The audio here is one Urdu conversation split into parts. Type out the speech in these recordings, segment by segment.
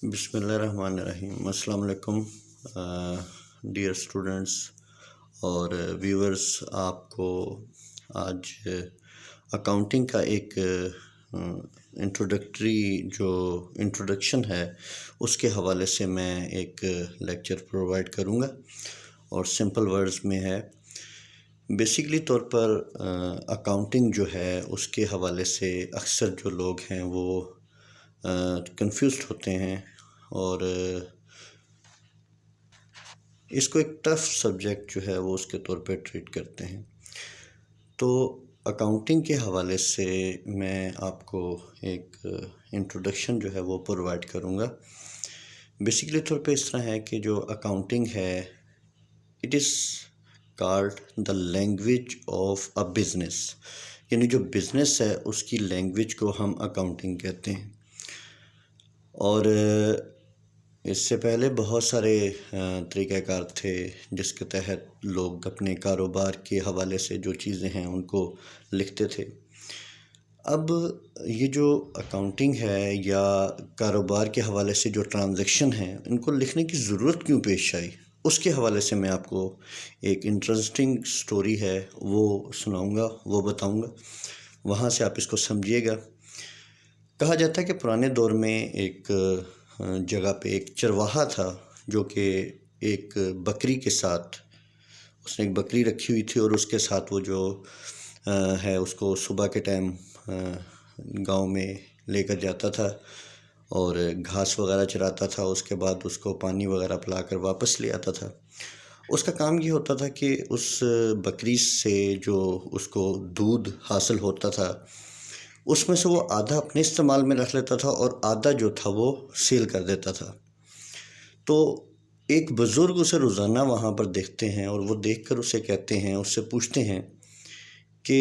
بسم اللہ الرحمن الرحیم۔ السلام علیکم ڈیئر اسٹوڈنٹس اور ویورز، آپ کو آج اکاؤنٹنگ کا ایک انٹروڈکشن ہے، اس کے حوالے سے میں ایک لیکچر پرووائڈ کروں گا اور سمپل ورڈز میں ہے۔ بیسیکلی طور پر اکاؤنٹنگ جو ہے اس کے حوالے سے اکثر جو لوگ ہیں وہ کنفیوزڈ ہوتے ہیں اور اس کو ایک ٹف سبجیکٹ جو ہے وہ اس کے طور پہ ٹریٹ کرتے ہیں۔ تو اکاؤنٹنگ کے حوالے سے میں آپ کو ایک انٹروڈکشن جو ہے وہ پرووائڈ کروں گا۔ بیسیکلی طور پہ اس طرح ہے کہ جو اکاؤنٹنگ ہے، it is called the language of a business, یعنی جو بزنس ہے اس کی لینگویج کو ہم اکاؤنٹنگ کہتے ہیں۔ اور اس سے پہلے بہت سارے طریقہ کار تھے جس کے تحت لوگ اپنے کاروبار کے حوالے سے جو چیزیں ہیں ان کو لکھتے تھے۔ اب یہ جو اکاؤنٹنگ ہے یا کاروبار کے حوالے سے جو ٹرانزیکشن ہیں ان کو لکھنے کی ضرورت کیوں پیش آئی، اس کے حوالے سے میں آپ کو ایک انٹرسٹنگ سٹوری ہے وہ سناؤں گا، وہ بتاؤں گا، وہاں سے آپ اس کو سمجھیے گا۔ کہا جاتا ہے کہ پرانے دور میں ایک جگہ پہ ایک چرواہا تھا جو کہ ایک بکری کے ساتھ، اس نے ایک بکری رکھی ہوئی تھی اور اس کے ساتھ وہ جو ہے اس کو صبح کے ٹائم گاؤں میں لے کر جاتا تھا اور گھاس وغیرہ چراتا تھا، اس کے بعد اس کو پانی وغیرہ پلا کر واپس لے آتا تھا۔ اس کا کام یہ ہوتا تھا کہ اس بکری سے جو اس کو دودھ حاصل ہوتا تھا اس میں سے وہ آدھا اپنے استعمال میں رکھ لیتا تھا اور آدھا جو تھا وہ سیل کر دیتا تھا۔ تو ایک بزرگ اسے روزانہ وہاں پر دیکھتے ہیں اور وہ دیکھ کر اسے کہتے ہیں، اس سے پوچھتے ہیں کہ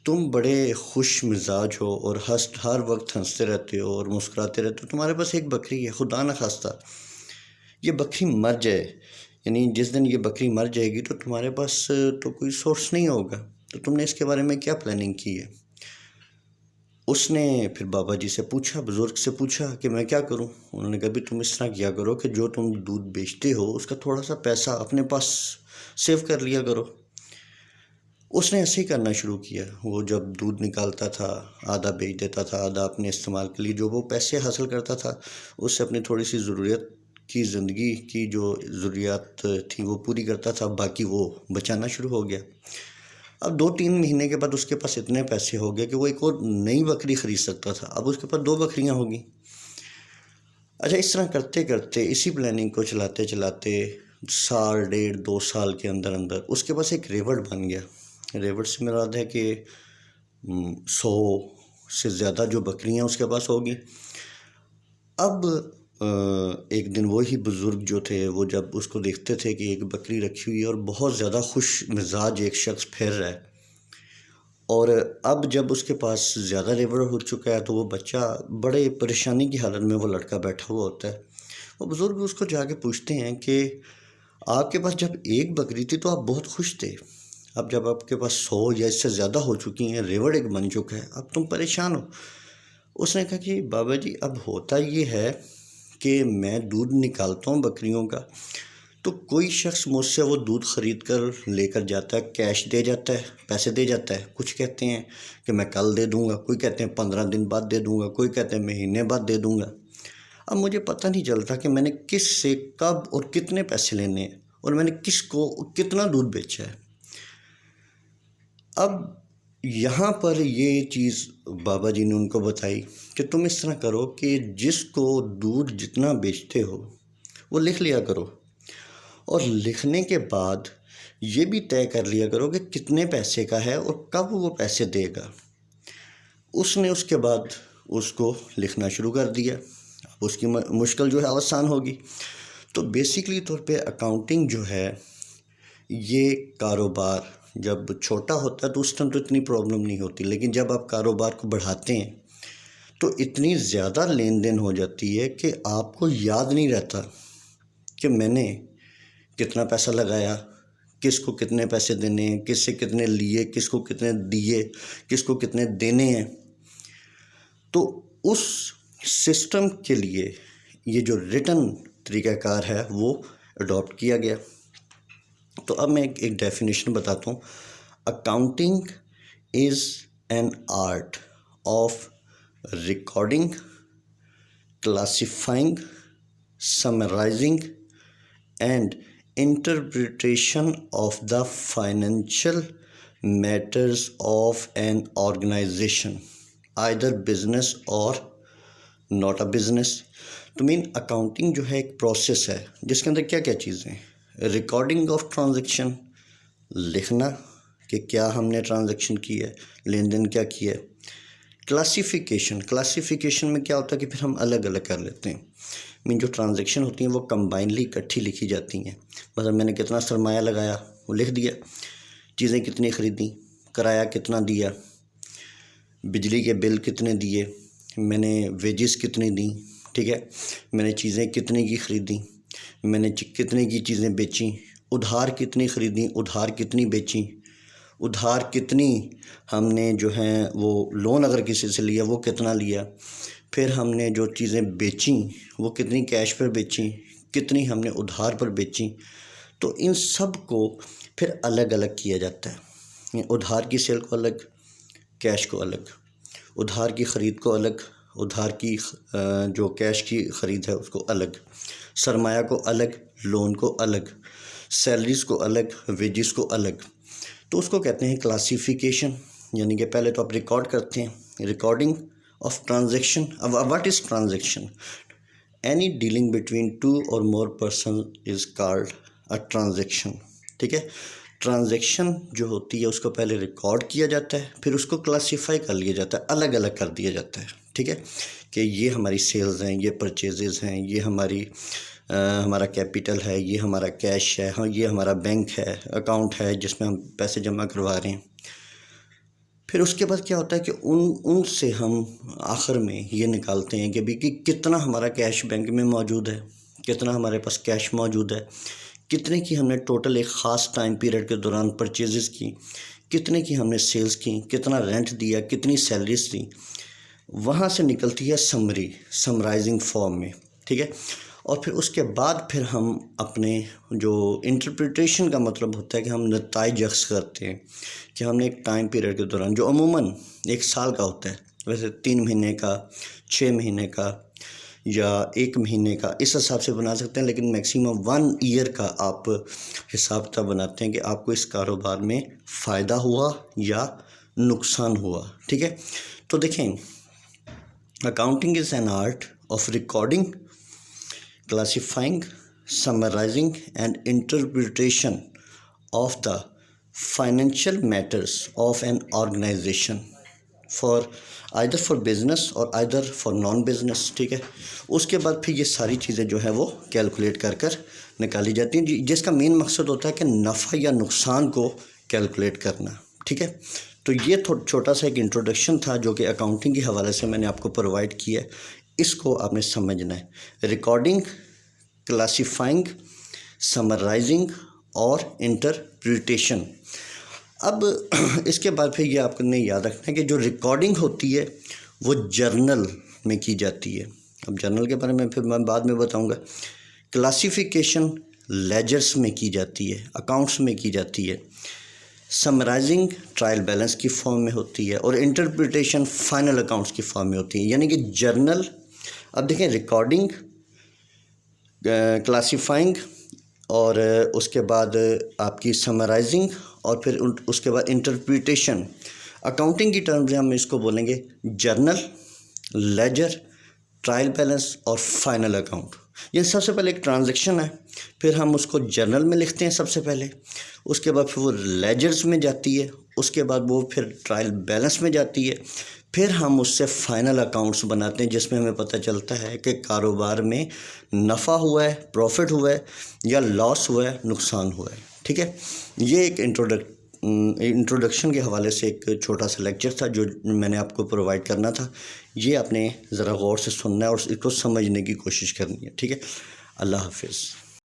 تم بڑے خوش مزاج ہو اور ہر وقت ہنستے رہتے ہو اور مسکراتے رہتے ہو، تمہارے پاس ایک بکری ہے، خدا نہ خواستہ یہ بکری مر جائے، یعنی جس دن یہ بکری مر جائے گی تو تمہارے پاس تو کوئی سورس نہیں ہوگا، تو تم نے اس کے بارے میں کیا پلاننگ کی ہے؟ اس نے پھر بابا جی سے پوچھا، بزرگ سے پوچھا کہ میں کیا کروں؟ انہوں نے کہا بھی تم اس طرح کیا کرو کہ جو تم دودھ بیچتے ہو اس کا تھوڑا سا پیسہ اپنے پاس سیو کر لیا کرو۔ اس نے ایسے ہی کرنا شروع کیا، وہ جب دودھ نکالتا تھا آدھا بیچ دیتا تھا، آدھا اپنے استعمال کے لیے جو وہ پیسے حاصل کرتا تھا اس سے اپنی تھوڑی سی ضروریت کی زندگی کی جو ضروریات تھیں وہ پوری کرتا تھا، باقی وہ بچانا شروع ہو گیا۔ اب 2-3 مہینے کے بعد اس کے پاس اتنے پیسے ہو گئے کہ وہ ایک اور نئی بکری خرید سکتا تھا، اب اس کے پاس 2 بکریاں ہوگی۔ اچھا، اس طرح کرتے کرتے اسی پلاننگ کو چلاتے چلاتے سال 1.5-2 سال کے اندر اس کے پاس ایک ریوڑ بن گیا۔ ریوڑ سے مراد ہے کہ 100 سے زیادہ جو بکریاں اس کے پاس ہوگی۔ اب ایک دن وہی بزرگ جو تھے وہ جب اس کو دیکھتے تھے کہ ایک بکری رکھی ہوئی ہے اور بہت زیادہ خوش مزاج ایک شخص پھیر رہا ہے، اور اب جب اس کے پاس زیادہ ریوڑ ہو چکا ہے تو وہ بچہ بڑے پریشانی کی حالت میں وہ لڑکا بیٹھا ہوا ہوتا ہے۔ وہ بزرگ اس کو جا کے پوچھتے ہیں کہ آپ کے پاس جب ایک بکری تھی تو آپ بہت خوش تھے، اب جب آپ کے پاس 100 یا اس سے زیادہ ہو چکی ہیں، ریوڑ ایک بن چکا ہے، اب تم پریشان ہو۔ اس نے کہا کہ بابا جی اب ہوتا یہ ہے کہ میں دودھ نکالتا ہوں بکریوں کا، تو کوئی شخص مجھ سے وہ دودھ خرید کر لے کر جاتا ہے، کیش دے جاتا ہے، پیسے دے جاتا ہے، کچھ کہتے ہیں کہ میں کل دے دوں گا، کوئی کہتے ہیں 15 دن بعد دے دوں گا، کوئی کہتے ہیں مہینے بعد دے دوں گا۔ اب مجھے پتہ نہیں چلتا کہ میں نے کس سے کب اور کتنے پیسے لینے ہیں اور میں نے کس کو کتنا دودھ بیچا ہے۔ اب یہاں پر یہ چیز بابا جی نے ان کو بتائی کہ تم اس طرح کرو کہ جس کو دودھ جتنا بیچتے ہو وہ لکھ لیا کرو، اور لکھنے کے بعد یہ بھی طے کر لیا کرو کہ کتنے پیسے کا ہے اور کب وہ پیسے دے گا۔ اس نے اس کے بعد اس کو لکھنا شروع کر دیا، اب اس کی مشکل جو ہے آسان ہوگی۔ تو بیسیکلی طور پہ اکاؤنٹنگ جو ہے، یہ کاروبار جب چھوٹا ہوتا ہے تو اس ٹائم تو اتنی پرابلم نہیں ہوتی، لیکن جب آپ کاروبار کو بڑھاتے ہیں تو اتنی زیادہ لین دین ہو جاتی ہے کہ آپ کو یاد نہیں رہتا کہ میں نے کتنا پیسہ لگایا، کس کو کتنے پیسے دینے ہیں، کس سے کتنے لیے، کس کو کتنے دیے، کس کو کتنے دینے ہیں۔ تو اس سسٹم کے لیے یہ جو ریٹن طریقہ کار ہے وہ اڈاپٹ کیا گیا۔ تو اب میں ایک ڈیفینیشن بتاتا ہوں۔ Accounting is an art of recording, classifying, summarising and interpretation of the financial matters of an organisation either business or not a business. تو مین اکاؤنٹنگ جو ہے ایک پروسیس ہے جس کے اندر کیا کیا چیزیں ہیں؟ ریکارڈنگ آف ٹرانزیکشن، لکھنا کہ کیا ہم نے ٹرانزیکشن کی ہے، لین دین کیا کیا ہے۔ کلاسیفیکیشن میں کیا ہوتا ہے کہ پھر ہم الگ الگ کر لیتے ہیں۔ مین جو ٹرانزیکشن ہوتی ہیں وہ کمبائنلی اکٹھی لکھی جاتی ہیں۔ مثلا میں نے کتنا سرمایہ لگایا وہ لکھ دیا، چیزیں کتنی خریدیں، کرایہ کتنا دیا، بجلی کے بل کتنے دیے، میں نے ویجز کتنی دیں، ٹھیک ہے، میں نے چیزیں کتنے کی خریدیں، میں نے کتنے کی چیزیں بیچیں، ادھار کتنی خریدیں، ادھار کتنی بیچیں، ادھار کتنی ہم نے جو ہیں وہ لون اگر کسی سے لیا وہ کتنا لیا، پھر ہم نے جو چیزیں بیچیں وہ کتنی کیش پر بیچیں، کتنی ہم نے ادھار پر بیچیں۔ تو ان سب کو پھر الگ الگ کیا جاتا ہے، ادھار کی سیل کو الگ، کیش کو الگ، ادھار کی خرید کو الگ، ادھار کی جو کیش کی خرید ہے اس کو الگ، سرمایہ کو الگ، لون کو الگ، سیلریز کو الگ، ویجز کو الگ۔ تو اس کو کہتے ہیں کلاسیفیکیشن، یعنی کہ پہلے تو آپ ریکارڈ کرتے ہیں، ریکارڈنگ آف ٹرانزیکشن۔ اب what is transaction? Any dealing between two or more person is called a transaction, ٹھیک ہے۔ ٹرانزیکشن جو ہوتی ہے اس کو پہلے ریکارڈ کیا جاتا ہے، پھر اس کو کلاسیفائی کر لیا جاتا ہے، الگ الگ کر دیا جاتا ہے، ٹھیک ہے، کہ یہ ہماری سیلز ہیں، یہ پرچیزز ہیں، یہ ہمارا کیپٹل ہے، یہ ہمارا کیش ہے، ہاں یہ ہمارا بینک ہے، اکاؤنٹ ہے جس میں ہم پیسے جمع کروا رہے ہیں۔ پھر اس کے بعد کیا ہوتا ہے کہ ان سے ہم آخر میں یہ نکالتے ہیں کہ بھی کتنا ہمارا کیش بینک میں موجود ہے، کتنا ہمارے پاس کیش موجود ہے، کتنے کی ہم نے ٹوٹل ایک خاص ٹائم پیریڈ کے دوران پرچیزز کی، کتنے کی ہم نے سیلز کی، کتنا رینٹ دیا، کتنی سیلریز دیں۔ وہاں سے نکلتی ہے سمرائزنگ فارم میں، ٹھیک ہے۔ اور پھر اس کے بعد پھر ہم اپنے جو انٹرپریٹیشن کا مطلب ہوتا ہے کہ ہم نتائج اخذ کرتے ہیں کہ ہم نے ایک ٹائم پیریڈ کے دوران جو عموماً ایک سال کا ہوتا ہے، ویسے 3 مہینے کا، 6 مہینے کا یا 1 مہینے کا اس حساب سے بنا سکتے ہیں، لیکن میکسیمم 1 ایئر کا آپ حساب کتاب بناتے ہیں کہ آپ کو اس کاروبار میں فائدہ ہوا یا نقصان ہوا، ٹھیک ہے۔ تو دیکھیں، accounting is an art of recording, classifying, summarising and interpretation of the financial matters of an organisation for either for business or either for non business, ٹھیک ہے۔ اس کے بعد پھر یہ ساری چیزیں جو ہے وہ کیلکولیٹ کر نکالی جاتی ہیں، جس کا مین مقصد ہوتا ہے کہ نفع یا نقصان کو کیلکولیٹ کرنا، ٹھیک ہے۔ تو یہ چھوٹا سا ایک انٹروڈکشن تھا جو کہ اکاؤنٹنگ کے حوالے سے میں نے آپ کو پرووائڈ کیا ہے۔ اس کو آپ نے سمجھنا ہے، ریکارڈنگ، کلاسیفائنگ، سمرائزنگ اور انٹرپریٹیشن۔ اب اس کے بعد پھر یہ آپ نے یاد رکھنا ہے کہ جو ریکارڈنگ ہوتی ہے وہ جرنل میں کی جاتی ہے۔ اب جرنل کے بارے میں پھر میں بعد میں بتاؤں گا۔ کلاسیفیکیشن لیجرز میں کی جاتی ہے، اکاؤنٹس میں کی جاتی ہے۔ سمرائزنگ ٹرائل بیلنس کی فارم میں ہوتی ہے، اور انٹرپریٹیشن فائنل اکاؤنٹس کی فارم میں ہوتی ہے، یعنی کہ جرنل۔ اب دیکھیں، ریکارڈنگ، کلاسیفائنگ، اور اس کے بعد آپ کی سمرائزنگ، اور پھر اس کے بعد انٹرپریٹیشن۔ اکاؤنٹنگ کی ٹرمز ہم اس کو بولیں گے جرنل، لیجر، ٹرائل بیلنس اور فائنل اکاؤنٹ۔ یہ سب سے پہلے ایک ٹرانزیکشن ہے، پھر ہم اس کو جرنل میں لکھتے ہیں سب سے پہلے، اس کے بعد پھر وہ لیجرز میں جاتی ہے، اس کے بعد وہ پھر ٹرائل بیلنس میں جاتی ہے، پھر ہم اس سے فائنل اکاؤنٹس بناتے ہیں جس میں ہمیں پتہ چلتا ہے کہ کاروبار میں نفع ہوا ہے، پروفٹ ہوا ہے، یا لاس ہوا ہے، نقصان ہوا ہے، ٹھیک ہے۔ یہ ایک انٹروڈکشن کے حوالے سے ایک چھوٹا سا لیکچر تھا جو میں نے آپ کو پرووائڈ کرنا تھا۔ یہ آپ نے ذرا غور سے سننا ہے اور اس کو سمجھنے کی کوشش کرنی ہے، ٹھیک ہے۔ اللہ حافظ۔